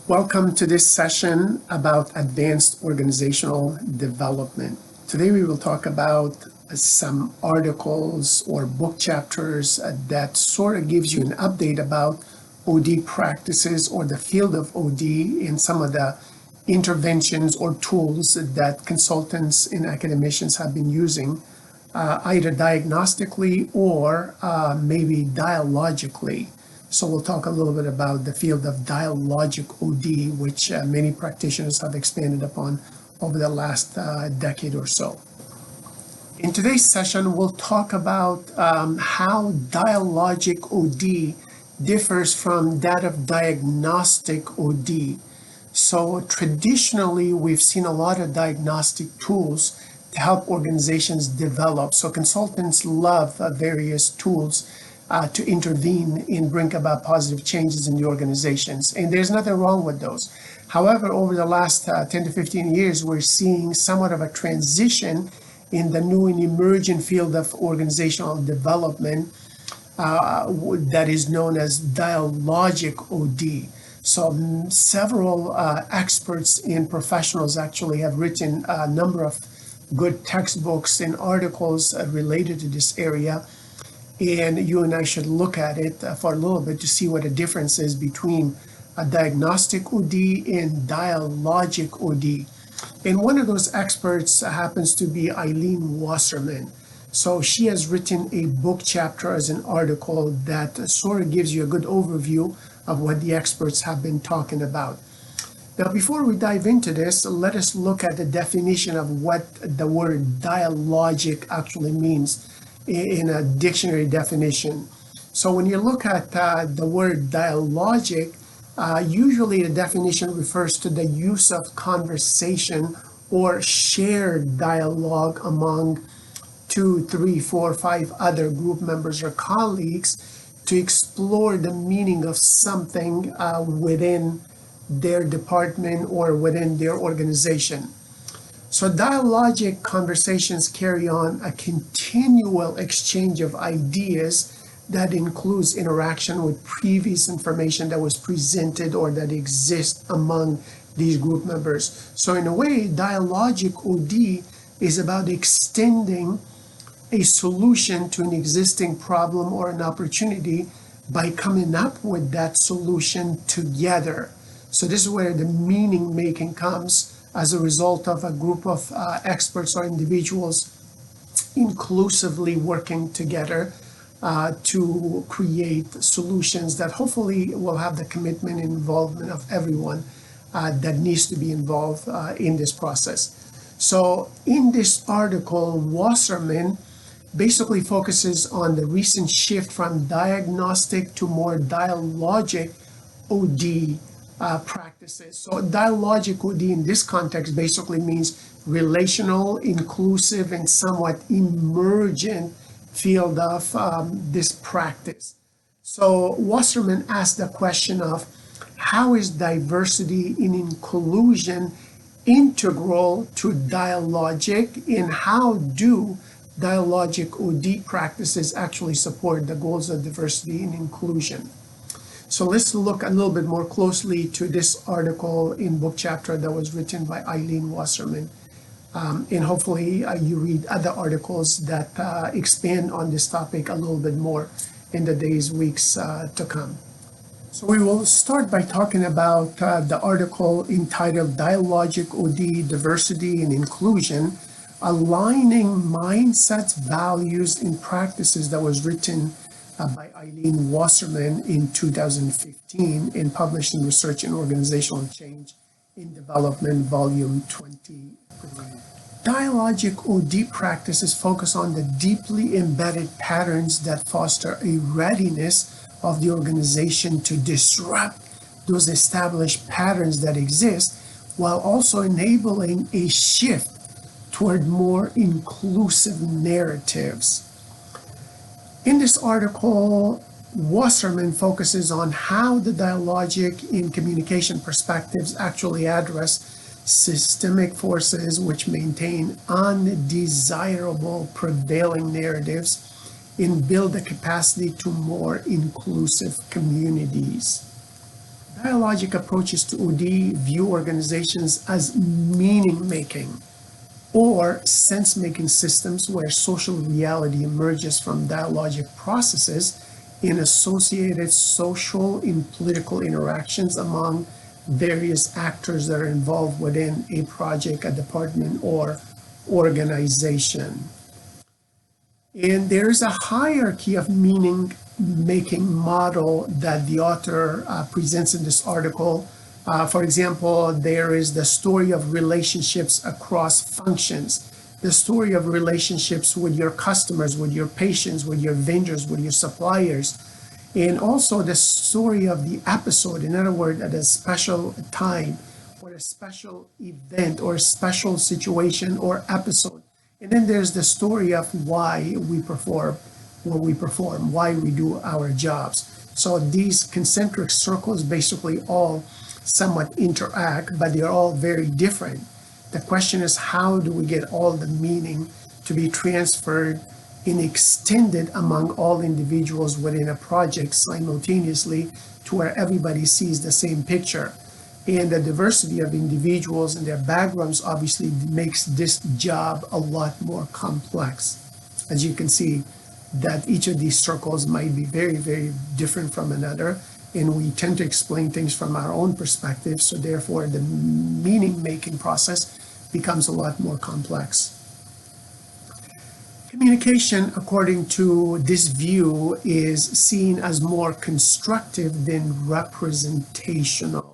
Welcome to this session about advanced organizational development. Today we will talk about some articles or book chapters that sort of gives you an update about OD practices or the field of OD and some of the interventions or tools that consultants and academicians have been using either diagnostically or maybe dialogically. So we'll talk a little bit about the field of dialogic OD, which many practitioners have expanded upon over the last decade or so. In today's session, we'll talk about how dialogic OD differs from that of diagnostic OD. So traditionally, we've seen a lot of diagnostic tools to help organizations develop. So consultants love various tools to intervene and bring about positive changes in the organizations. And there's nothing wrong with those. However, over the last 10 to 15 years, we're seeing somewhat of a transition in the new and emerging field of organizational development that is known as dialogic OD. So several experts and professionals actually have written a number of good textbooks and articles related to this area. And you and I should look at it for a little bit to see what the difference is between a diagnostic OD and dialogic OD. And one of those experts happens to be Eileen Wasserman. So she has written a book chapter as an article that sort of gives you a good overview of what the experts have been talking about. Now, before we dive into this, let us look at the definition of what the word dialogic actually means in a dictionary definition. So when you look at the word dialogic, usually the definition refers to the use of conversation or shared dialogue among 2, 3, 4, 5 other group members or colleagues to explore the meaning of something within their department or within their organization. So dialogic conversations carry on a continual exchange of ideas that includes interaction with previous information that was presented or that exists among these group members. So in a way, dialogic OD is about extending a solution to an existing problem or an opportunity by coming up with that solution together. So this is where the meaning making comes as a result of a group of experts or individuals inclusively working together to create solutions that hopefully will have the commitment and involvement of everyone that needs to be involved in this process. So in this article, Wasserman basically focuses on the recent shift from diagnostic to more dialogic OD practices. So dialogic OD in this context basically means relational, inclusive, and somewhat emergent field of this practice. So Wasserman asked the question of how is diversity and inclusion integral to dialogic, and how do dialogic OD practices actually support the goals of diversity and inclusion? So let's look a little bit more closely to this article in book chapter that was written by Eileen Wasserman. And hopefully you read other articles that expand on this topic a little bit more in the days, weeks to come. So we will start by talking about the article entitled Dialogic OD, Diversity and Inclusion, Aligning Mindsets, Values, and Practices, that was written by Eileen Wasserman in 2015 and published in Research in Organizational Change in Development, Volume 23. Dialogic OD practices focus on the deeply embedded patterns that foster a readiness of the organization to disrupt those established patterns that exist, while also enabling a shift toward more inclusive narratives. In this article, Wasserman focuses on how the dialogic and communication perspectives actually address systemic forces which maintain undesirable prevailing narratives and build the capacity to more inclusive communities. Dialogic approaches to OD view organizations as meaning-making or sense-making systems where social reality emerges from dialogic processes in associated social and political interactions among various actors that are involved within a project, a department, or organization. And there is a hierarchy of meaning-making model that the author presents in this article. For example, there is the story of relationships across functions, the story of relationships with your customers, with your patients, with your vendors, with your suppliers, and also the story of the episode. In other words, at a special time or a special event or a special situation or episode. And then there's the story of why we perform what we perform, why we do our jobs. So these concentric circles basically all somewhat interact, but they're all very different. The question is, how do we get all the meaning to be transferred and extended among all individuals within a project simultaneously to where everybody sees the same picture? And the diversity of individuals and their backgrounds obviously makes this job a lot more complex. As you can see, that each of these circles might be very, very different from another, and we tend to explain things from our own perspective, so therefore the meaning-making process becomes a lot more complex. Communication, according to this view, is seen as more constructive than representational.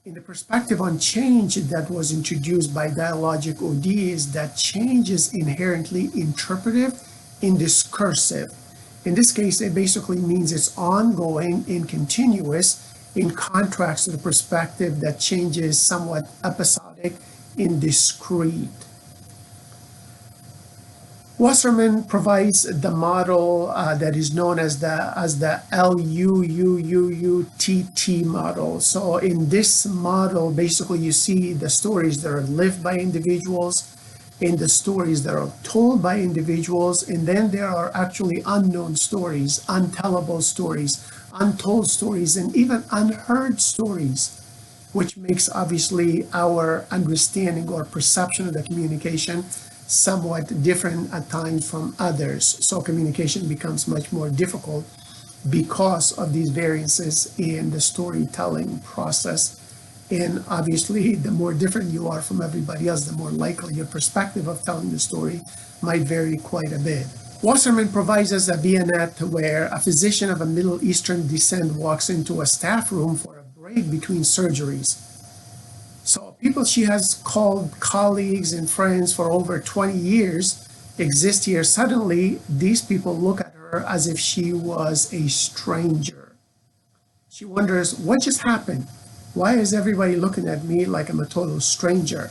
In the perspective on change that was introduced by Dialogic OD is that change is inherently interpretive and discursive. In this case, it basically means it's ongoing and continuous, in contrast to the perspective that change is somewhat episodic and discrete. Wasserman provides the model that is known as the LUUUUTT model. So in this model, basically you see the stories that are lived by individuals and the stories that are told by individuals, and then there are actually unknown stories, untellable stories, untold stories, and even unheard stories, which makes obviously our understanding or perception of the communication somewhat different at times from others. So communication becomes much more difficult because of these variances in the storytelling process. And obviously, the more different you are from everybody else, the more likely your perspective of telling the story might vary quite a bit. Wasserman provides us a vignette where a physician of a Middle Eastern descent walks into a staff room for a break between surgeries. So people she has called colleagues and friends for over 20 years exist here. Suddenly, these people look at her as if she was a stranger. She wonders, what just happened? Why is everybody looking at me like I'm a total stranger?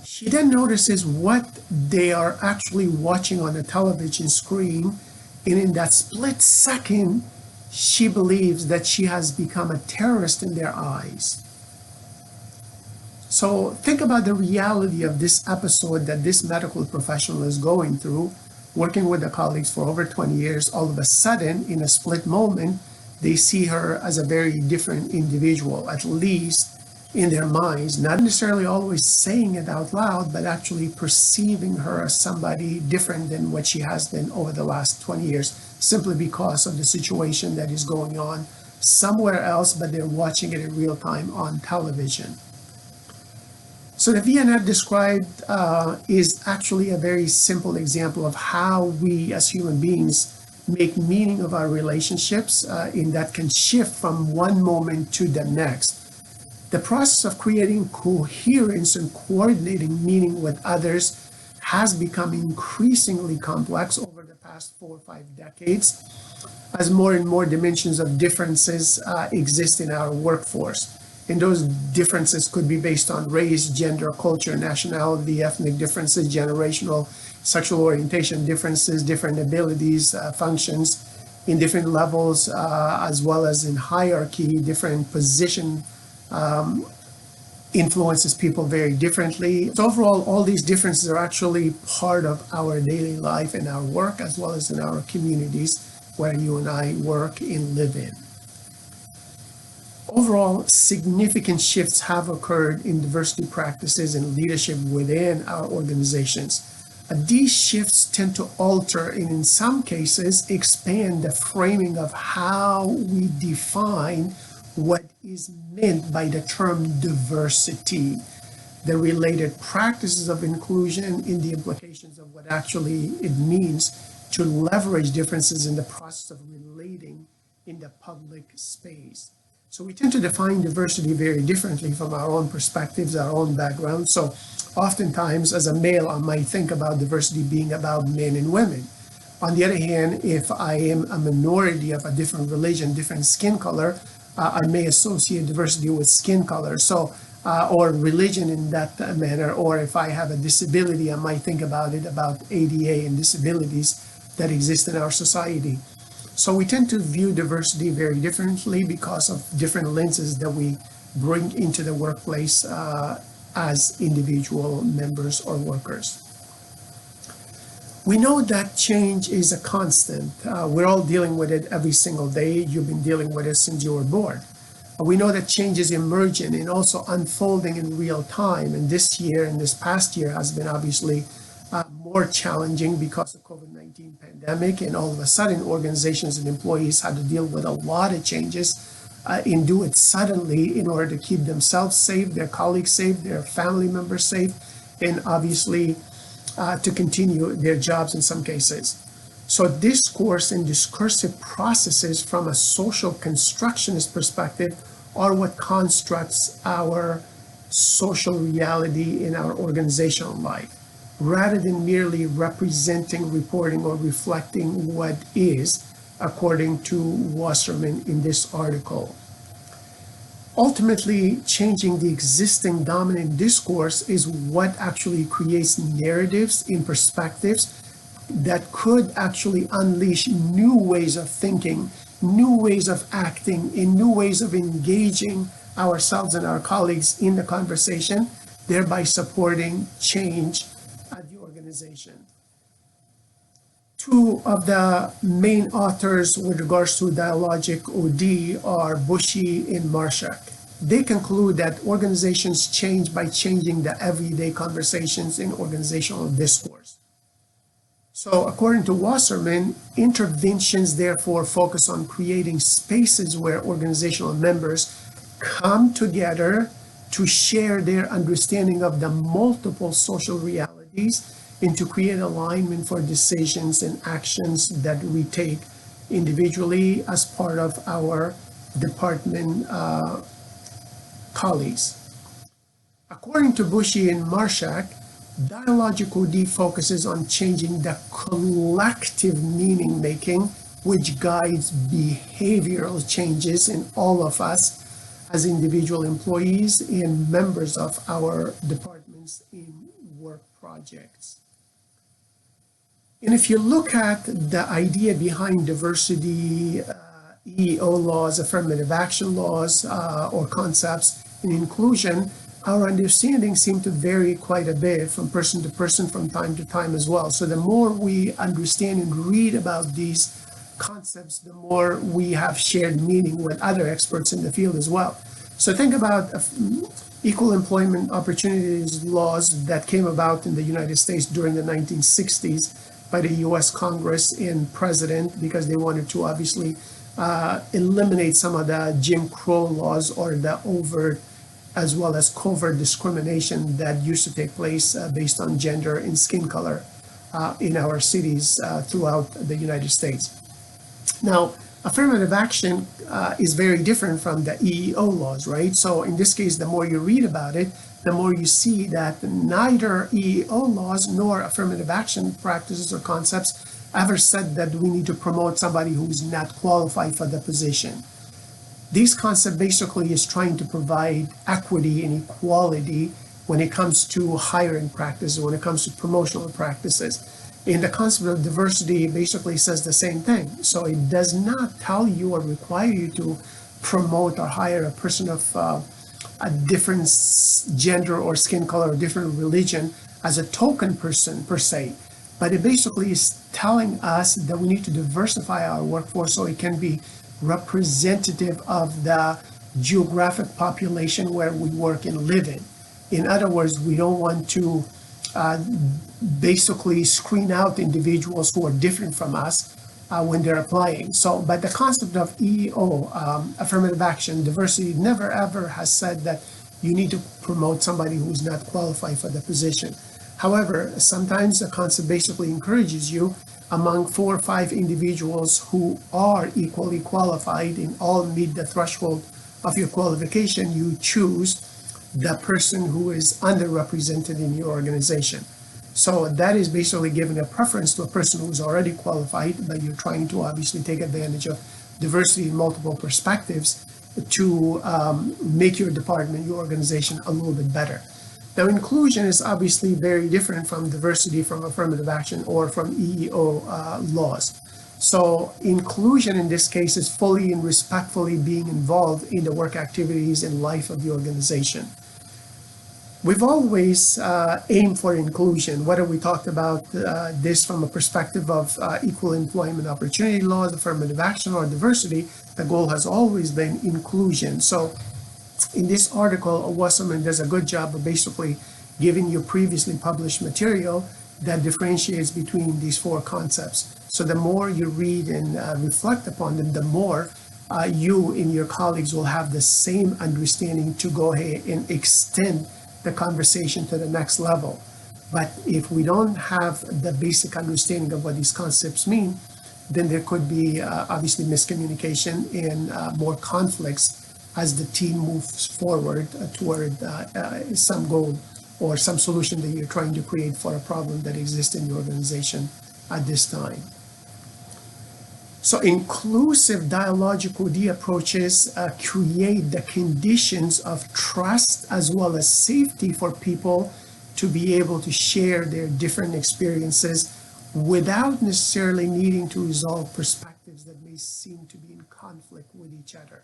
She then notices what they are actually watching on the television screen, and in that split second, she believes that she has become a terrorist in their eyes. So think about the reality of this episode that this medical professional is going through, working with the colleagues for over 20 years. All of a sudden, in a split moment, they see her as a very different individual, at least in their minds, not necessarily always saying it out loud, but actually perceiving her as somebody different than what she has been over the last 20 years, simply because of the situation that is going on somewhere else, but they're watching it in real time on television. So the vignette described is actually a very simple example of how we as human beings make meaning of our relationships in that can shift from one moment to the next. The process of creating coherence and coordinating meaning with others has become increasingly complex over the past 4 or 5 decades as more and more dimensions of differences exist in our workforce. And those differences could be based on race, gender, culture, nationality, ethnic differences, generational, sexual orientation differences, different abilities, functions in different levels, as well as in hierarchy, different position influences people very differently. So overall, all these differences are actually part of our daily life and our work, as well as in our communities where you and I work and live in. Overall, significant shifts have occurred in diversity practices and leadership within our organizations. These shifts tend to alter and in some cases expand the framing of how we define what is meant by the term diversity, the related practices of inclusion, and the implications of what actually it means to leverage differences in the process of relating in the public space. So we tend to define diversity very differently from our own perspectives, our own background. So oftentimes, as a male, I might think about diversity being about men and women. On the other hand, if I am a minority of a different religion, different skin color, I may associate diversity with skin color. So, or religion in that manner. Or if I have a disability, I might think about it about ADA and disabilities that exist in our society. So we tend to view diversity very differently because of different lenses that we bring into the workplace as individual members or workers. We know that change is a constant. We're all dealing with it every single day. You've been dealing with it since you were born. We know that change is emergent and also unfolding in real time. And this year and this past year has been obviously more challenging because of COVID-19 pandemic, and all of a sudden organizations and employees had to deal with a lot of changes and do it suddenly in order to keep themselves safe, their colleagues safe, their family members safe, and obviously to continue their jobs in some cases. So discourse and discursive processes from a social constructionist perspective are what constructs our social reality in our organizational life, rather than merely representing, reporting, or reflecting what is, according to Wasserman in this article. Ultimately, changing the existing dominant discourse is what actually creates narratives and perspectives that could actually unleash new ways of thinking, new ways of acting, and new ways of engaging ourselves and our colleagues in the conversation, thereby supporting change at the organization. Two of the main authors with regards to Dialogic OD are Bushy and Marshak. They conclude that organizations change by changing the everyday conversations in organizational discourse. So according to Wasserman, interventions therefore focus on creating spaces where organizational members come together to share their understanding of the multiple social realities and to create alignment for decisions and actions that we take individually as part of our department colleagues. According to Bushy and Marshak, Dialogic OD focuses on changing the collective meaning making, which guides behavioral changes in all of us as individual employees and members of our departments in work projects. And if you look at the idea behind diversity, EEO laws, affirmative action laws, or concepts in inclusion, our understanding seems to vary quite a bit from person to person from time to time as well. So the more we understand and read about these concepts, the more we have shared meaning with other experts in the field as well. So think about equal employment opportunities laws that came about in the United States during the 1960s by the US Congress and President, because they wanted to obviously eliminate some of the Jim Crow laws or the overt as well as covert discrimination that used to take place based on gender and skin color in our cities throughout the United States. Now, affirmative action is very different from the EEO laws, right? So in this case, the more you read about it, the more you see that neither EEO laws nor affirmative action practices or concepts ever said that we need to promote somebody who's not qualified for the position. This concept basically is trying to provide equity and equality when it comes to hiring practices, when it comes to promotional practices. And the concept of diversity basically says the same thing. So it does not tell you or require you to promote or hire a person of a different gender or skin color or different religion as a token person per se. But it basically is telling us that we need to diversify our workforce so it can be representative of the geographic population where we work and live in. In other words, we don't want to basically screen out individuals who are different from us when they're applying. So, but the concept of EEO, affirmative action, diversity, never ever has said that you need to promote somebody who's not qualified for the position. However, sometimes the concept basically encourages you among 4 or 5 individuals who are equally qualified and all meet the threshold of your qualification, you choose the person who is underrepresented in your organization. So that is basically giving a preference to a person who's already qualified, but you're trying to obviously take advantage of diversity in multiple perspectives to make your department, your organization a little bit better. Now, inclusion is obviously very different from diversity, from affirmative action, or from EEO laws. So inclusion in this case is fully and respectfully being involved in the work activities and life of the organization. We've always aimed for inclusion, whether we talked about this from a perspective of equal employment opportunity laws, affirmative action, or diversity. The goal has always been inclusion. So in this article, Wasserman does a good job of basically giving you previously published material that differentiates between these 4 concepts. So the more you read and reflect upon them, the more you and your colleagues will have the same understanding to go ahead and extend the conversation to the next level. But if we don't have the basic understanding of what these concepts mean, then there could be obviously miscommunication and more conflicts as the team moves forward toward some goal or some solution that you're trying to create for a problem that exists in the organization at this time. So inclusive dialogic OD approaches create the conditions of trust as well as safety for people to be able to share their different experiences without necessarily needing to resolve perspectives that may seem to be in conflict with each other.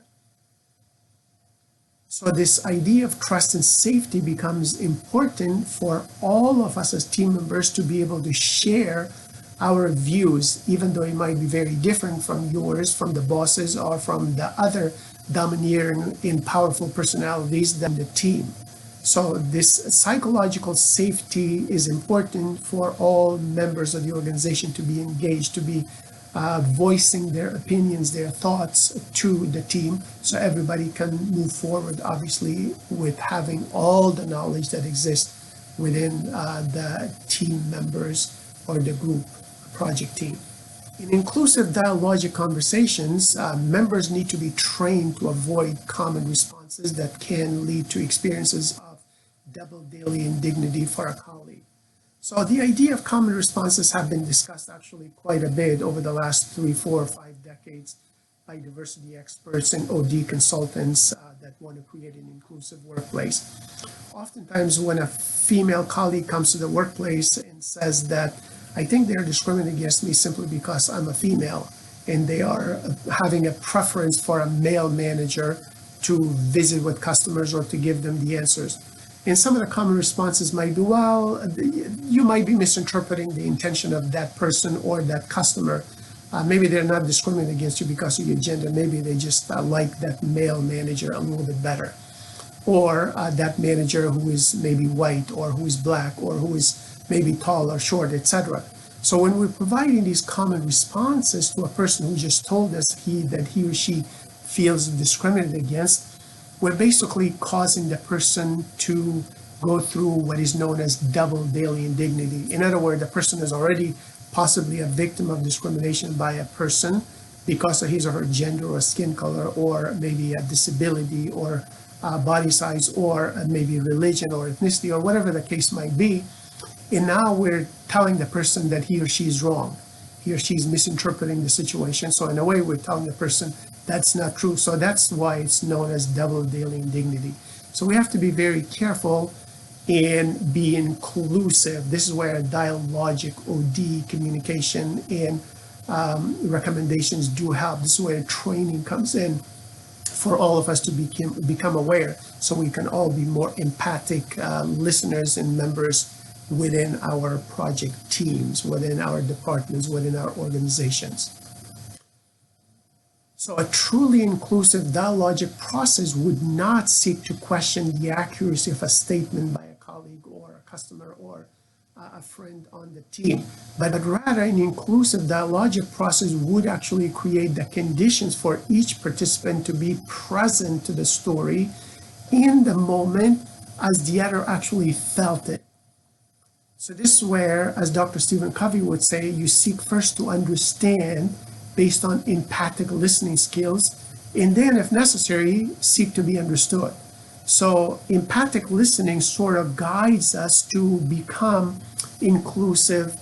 So this idea of trust and safety becomes important for all of us as team members to be able to share our views, even though it might be very different from yours, from the bosses, or from the other domineering and powerful personalities than the team. So this psychological safety is important for all members of the organization to be engaged, to be voicing their opinions, their thoughts to the team, so everybody can move forward, obviously, with having all the knowledge that exists within the team members or the group project team. In inclusive dialogic conversations, members need to be trained to avoid common responses that can lead to experiences of double daily indignity for a colleague. So the idea of common responses have been discussed actually quite a bit over the last 3, 4, or 5 decades by diversity experts and OD consultants that want to create an inclusive workplace. Oftentimes when a female colleague comes to the workplace and says that, I think they're discriminating against me simply because I'm a female, and they are having a preference for a male manager to visit with customers or to give them the answers. And some of the common responses might be, well, you might be misinterpreting the intention of that person or that customer. Maybe they're not discriminating against you because of your gender. Maybe they just like that male manager a little bit better. Or that manager who is maybe white or who is black or who is maybe tall or short, etc. So when we're providing these common responses to a person who just told us that he or she feels discriminated against, we're basically causing the person to go through what is known as double daily indignity. In other words, the person is already possibly a victim of discrimination by a person because of his or her gender or skin color, or maybe a disability or body size, or maybe religion or ethnicity, or whatever the case might be. And now we're telling the person that he or she is wrong. He or she is misinterpreting the situation. So in a way, we're telling the person that's not true. So that's why it's known as double daily indignity. So we have to be very careful and be inclusive. This is where dialogic OD communication and recommendations do help. This is where training comes in for all of us to become aware, so we can all be more empathic listeners and members within our project teams, within our departments, within our organizations. So a truly inclusive dialogic process would not seek to question the accuracy of a statement by a colleague or a customer or a friend on the team, but rather an inclusive dialogic process would actually create the conditions for each participant to be present to the story in the moment as the other actually felt it. So this is where, as Dr. Stephen Covey would say, you seek first to understand based on empathic listening skills, and then, if necessary, seek to be understood. So empathic listening sort of guides us to become inclusive,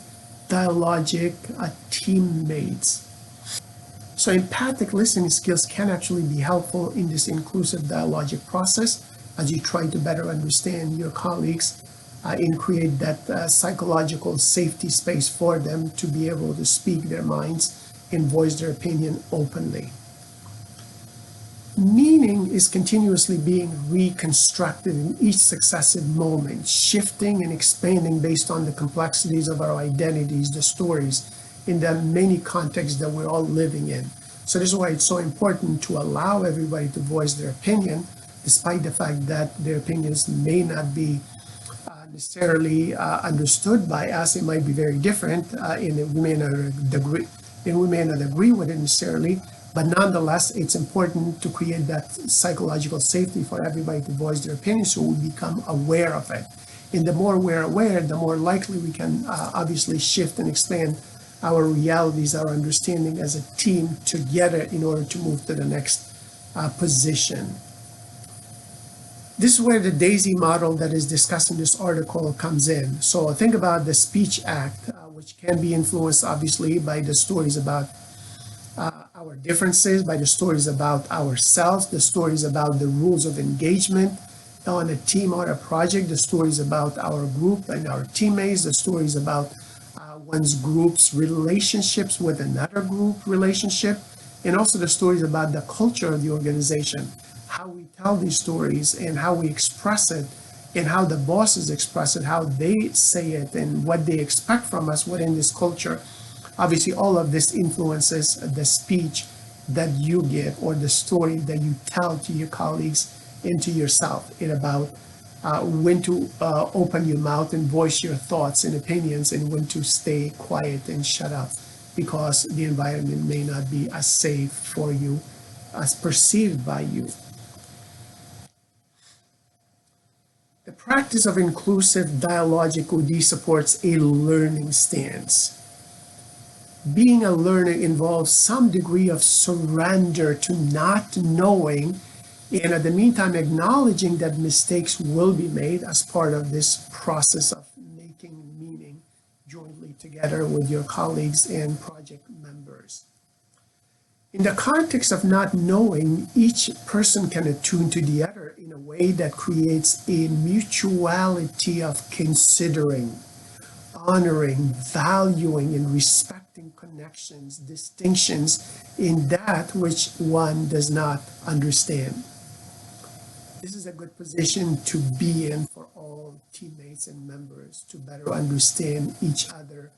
dialogic teammates. So empathic listening skills can actually be helpful in this inclusive dialogic process as you try to better understand your colleagues and create that psychological safety space for them to be able to speak their minds and voice their opinion openly. Meaning is continuously being reconstructed in each successive moment, shifting and expanding based on the complexities of our identities, the stories, in the many contexts that we're all living in. So this is why it's so important to allow everybody to voice their opinion, despite the fact that their opinions may not be necessarily understood by us. It might be very different, and we may not agree with it necessarily. But nonetheless, it's important to create that psychological safety for everybody to voice their opinion so we become aware of it. And the more we're aware, the more likely we can obviously shift and expand our realities, our understanding as a team together in order to move to the next position. This is where the DAISY model that is discussed in this article comes in. So think about the Speech Act, which can be influenced obviously by the stories about our differences, by the stories about ourselves, the stories about the rules of engagement on a team or a project, the stories about our group and our teammates, the stories about one's group's relationships with another group relationship, and also the stories about the culture of the organization, how we tell these stories and how we express it, and how the bosses express it, how they say it, and what they expect from us within this culture. Obviously, all of this influences the speech that you give or the story that you tell to your colleagues and to yourself, and about when to open your mouth and voice your thoughts and opinions, and when to stay quiet and shut up because the environment may not be as safe for you as perceived by you. The practice of inclusive dialogic OD supports a learning stance. Being a learner involves some degree of surrender to not knowing, and at the meantime acknowledging that mistakes will be made as part of this process of making meaning jointly together with your colleagues and project members. In the context of not knowing, each person can attune to the other in a way that creates a mutuality of considering, honoring, valuing, and respecting connections, distinctions in that which one does not understand. This is a good position to be in for all teammates and members to better understand each other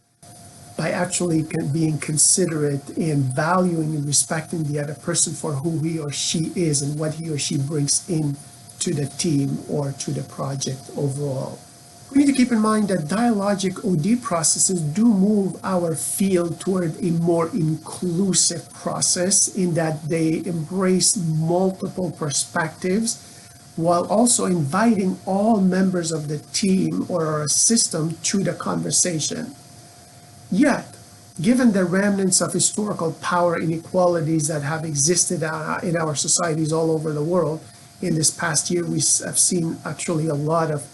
by actually being considerate and valuing and respecting the other person for who he or she is and what he or she brings in to the team or to the project overall. We need to keep in mind that dialogic OD processes do move our field toward a more inclusive process in that they embrace multiple perspectives while also inviting all members of the team or our system to the conversation. Yet, given the remnants of historical power inequalities that have existed in our societies all over the world, in this past year we have seen actually a lot of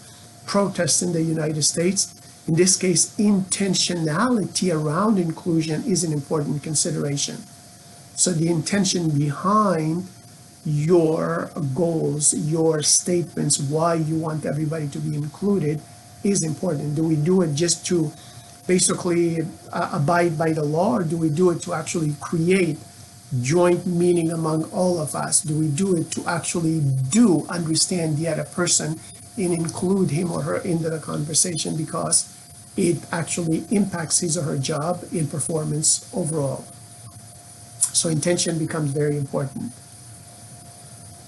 protests in the United States. In this case, intentionality around inclusion is an important consideration. So the intention behind your goals, your statements, why you want everybody to be included is important. Do we do it just to basically abide by the law, or do we do it to actually create joint meaning among all of us? Do we do it to actually understand the other person and include him or her into the conversation because it actually impacts his or her job and performance overall? So intention becomes very important.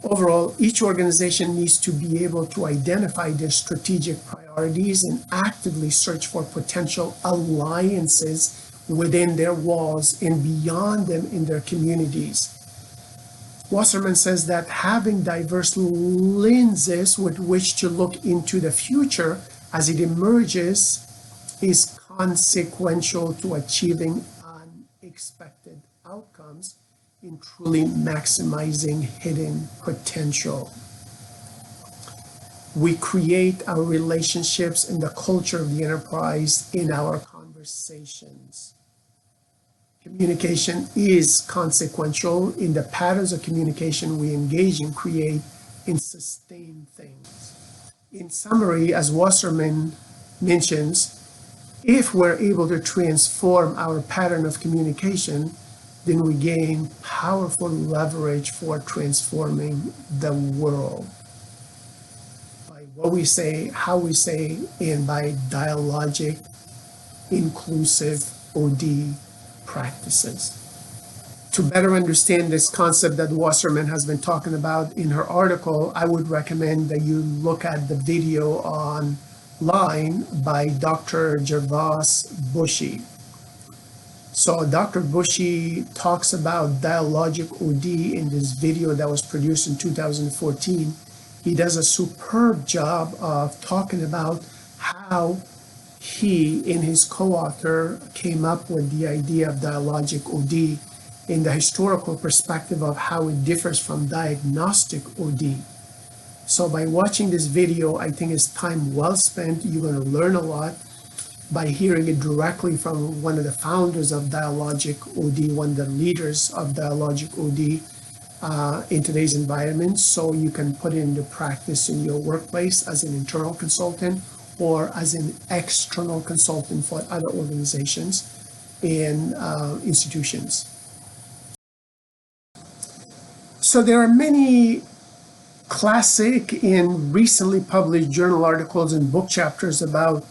Overall, each organization needs to be able to identify their strategic priorities and actively search for potential alliances within their walls and beyond them in their communities. Wasserman says that having diverse lenses with which to look into the future as it emerges is consequential to achieving unexpected outcomes in truly maximizing hidden potential. We create our relationships and the culture of the enterprise in our conversations. Communication is consequential in the patterns of communication we engage in, create, and sustain things. In summary, as Wasserman mentions, if we're able to transform our pattern of communication, then we gain powerful leverage for transforming the world by what we say, how we say, and by dialogic, inclusive OD practices. To better understand this concept that Wasserman has been talking about in her article, I would recommend that you look at the video online by Dr. Gervas Bushy. So Dr. Bushy talks about dialogic OD in this video that was produced in 2014. He does a superb job of talking about how he and his co-author came up with the idea of dialogic OD in the historical perspective of how it differs from diagnostic OD. So by watching this video, I think it's time well spent. You're going to learn a lot by hearing it directly from one of the founders of Dialogic OD, one of the leaders of Dialogic OD in today's environment, so you can put it into practice in your workplace as an internal consultant or as an external consultant for other organizations and institutions. So there are many classic and recently published journal articles and book chapters about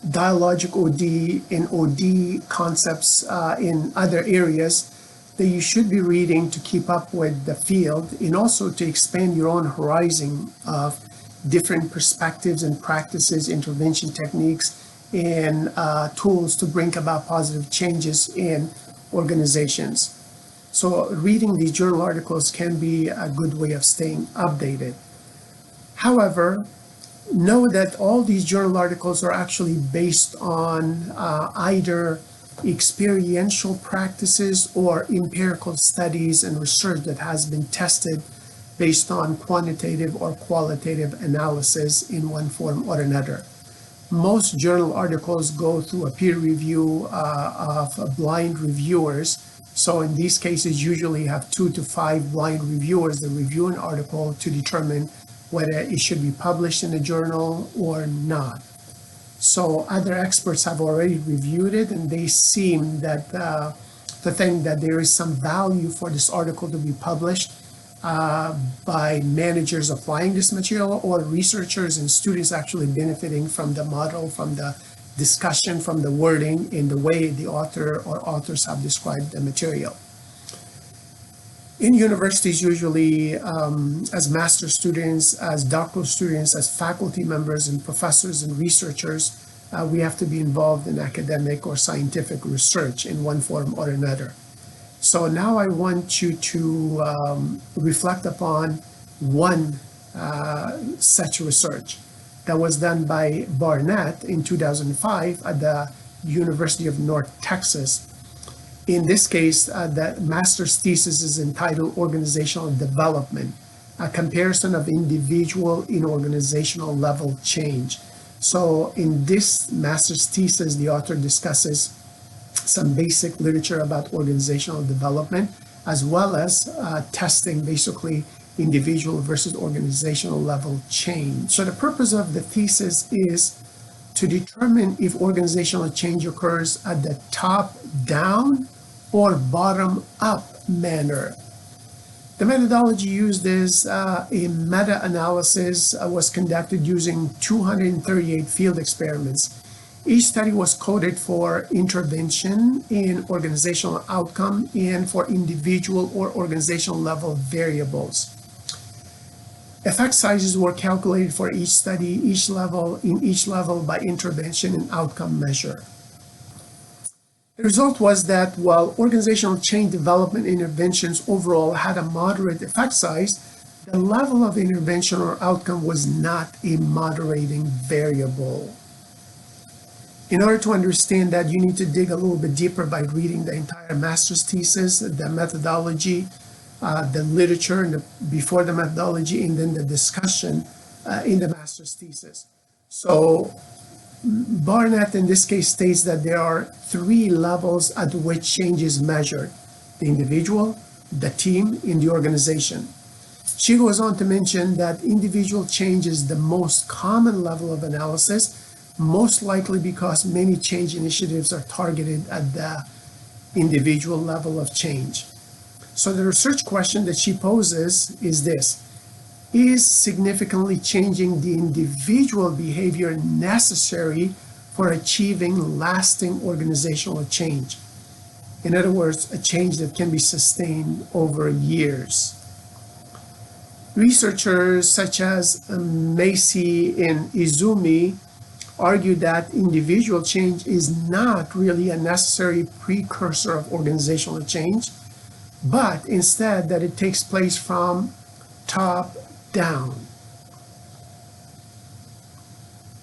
dialogic OD and OD concepts in other areas that you should be reading to keep up with the field and also to expand your own horizon of different perspectives and practices, intervention techniques, and tools to bring about positive changes in organizations. So reading these journal articles can be a good way of staying updated. However, know that all these journal articles are actually based on either experiential practices or empirical studies and research that has been tested based on quantitative or qualitative analysis in one form or another. Most journal articles go through a peer review of blind reviewers. So in these cases, usually you have 2 to 5 blind reviewers that review an article to determine whether it should be published in a journal or not. So other experts have already reviewed it, and they seem that to think that there is some value for this article to be published by managers applying this material or researchers and students actually benefiting from the model, from the discussion, from the wording, in the way the author or authors have described the material. In universities, usually as master students, as doctoral students, as faculty members and professors and researchers, we have to be involved in academic or scientific research in one form or another. So now I want you to reflect upon one such research that was done by Barnett in 2005 at the University of North Texas. In this case, the master's thesis is entitled Organizational Development, a comparison of individual in organizational level change. So in this master's thesis, the author discusses some basic literature about organizational development, as well as testing basically individual versus organizational level change. So the purpose of the thesis is to determine if organizational change occurs at the top down or bottom up manner. The methodology used is a meta-analysis was conducted using 238 field experiments. Each study was coded for intervention in organizational outcome and for individual or organizational level variables. Effect sizes were calculated for each study, each level by intervention and outcome measure. The result was that while organizational change development interventions overall had a moderate effect size, the level of intervention or outcome was not a moderating variable. In order to understand that, you need to dig a little bit deeper by reading the entire master's thesis, the methodology, the literature before the methodology, and then the discussion in the master's thesis. So Barnett in this case states that there are 3 levels at which change is measured: the individual, the team, and the organization. She goes on to mention that individual change is the most common level of analysis, most likely because many change initiatives are targeted at the individual level of change. So the research question that she poses is this: is significantly changing the individual behavior necessary for achieving lasting organizational change? In other words, a change that can be sustained over years. Researchers such as Macy and Izumi argue that individual change is not really a necessary precursor of organizational change, but instead that it takes place from top down.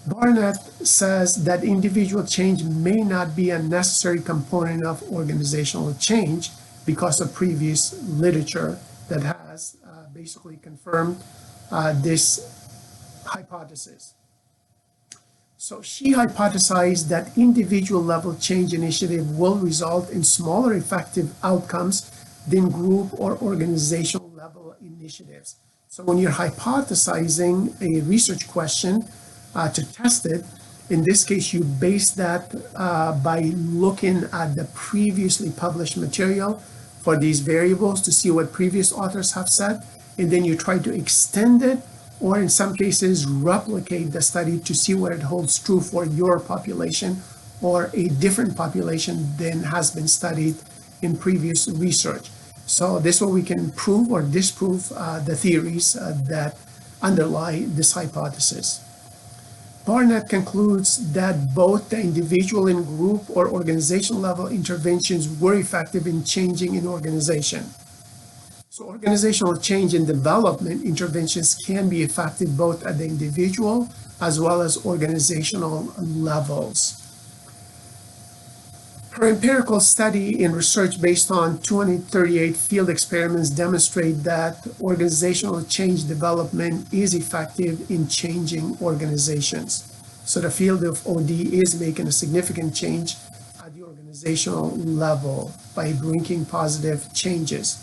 Barnett says that individual change may not be a necessary component of organizational change because of previous literature that has basically confirmed this hypothesis. So she hypothesized that individual level change initiative will result in smaller effective outcomes than group or organizational level initiatives. So when you're hypothesizing a research question to test it, in this case, you base that by looking at the previously published material for these variables to see what previous authors have said, and then you try to extend it, or in some cases, replicate the study to see what it holds true for your population or a different population than has been studied in previous research. So this way we can prove or disprove the theories that underlie this hypothesis. Barnett concludes that both the individual and group or organizational level interventions were effective in changing an organization. So organizational change and development interventions can be effective both at the individual as well as organizational levels. Her empirical study and research based on 238 field experiments demonstrate that organizational change development is effective in changing organizations. So the field of OD is making a significant change at the organizational level by bringing positive changes.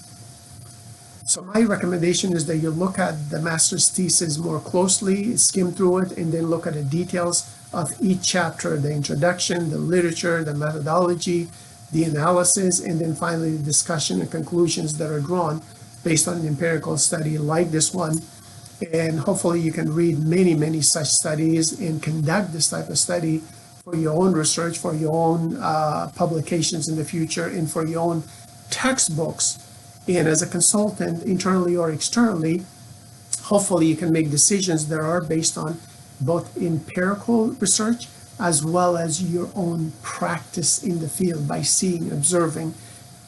So my recommendation is that you look at the master's thesis more closely, skim through it, and then look at the details of each chapter: the introduction, the literature, the methodology, the analysis, and then finally the discussion and conclusions that are drawn based on an empirical study like this one. And hopefully you can read many such studies and conduct this type of study for your own research, for your own publications in the future, and for your own textbooks. And as a consultant, internally or externally, hopefully you can make decisions that are based on both empirical research as well as your own practice in the field by seeing, observing,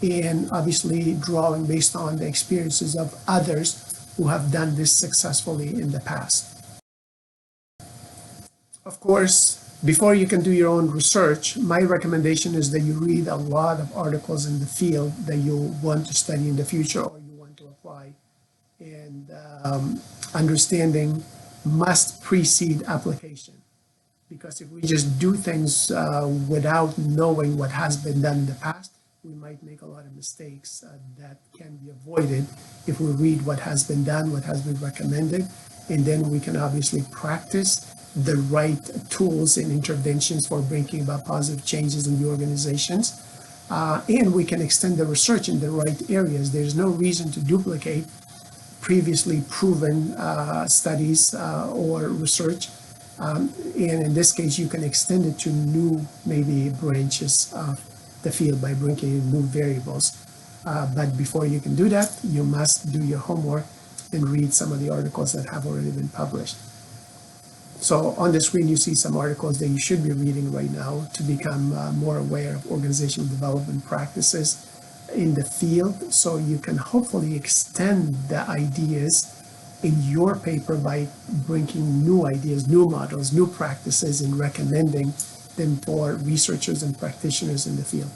and obviously drawing based on the experiences of others who have done this successfully in the past. Of course, before you can do your own research, my recommendation is that you read a lot of articles in the field that you want to study in the future or you want to apply. And understanding must precede application. Because if we just do things without knowing what has been done in the past, we might make a lot of mistakes that can be avoided if we read what has been done, what has been recommended, and then we can obviously practice the right tools and interventions for bringing about positive changes in the organizations. And we can extend the research in the right areas. There's no reason to duplicate previously proven studies or research And in this case, you can extend it to new, maybe branches of the field by bringing in new variables. But before you can do that, you must do your homework and read some of the articles that have already been published. So on the screen, you see some articles that you should be reading right now to become more aware of organizational development practices in the field, so you can hopefully extend the ideas in your paper by bringing new ideas, new models, new practices, and recommending them for researchers and practitioners in the field.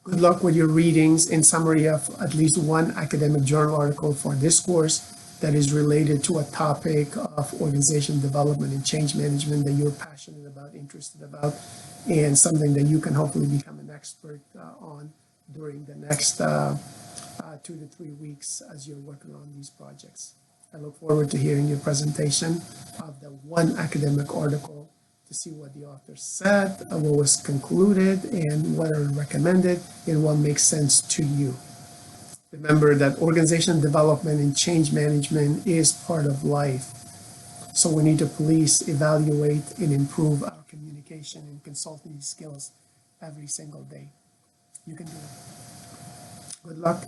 Good luck with your readings. In summary of at least one academic journal article for this course that is related to a topic of organization development and change management that you're passionate about, interested about, and something that you can hopefully become an expert on during the next 2 to 3 weeks as you're working on these projects. I look forward to hearing your presentation of the one academic article to see what the author said, what was concluded, and what are recommended, and what makes sense to you. Remember that organization development and change management is part of life. So we need to police, evaluate, and improve our communication and consulting skills every single day. You can do it. Good luck.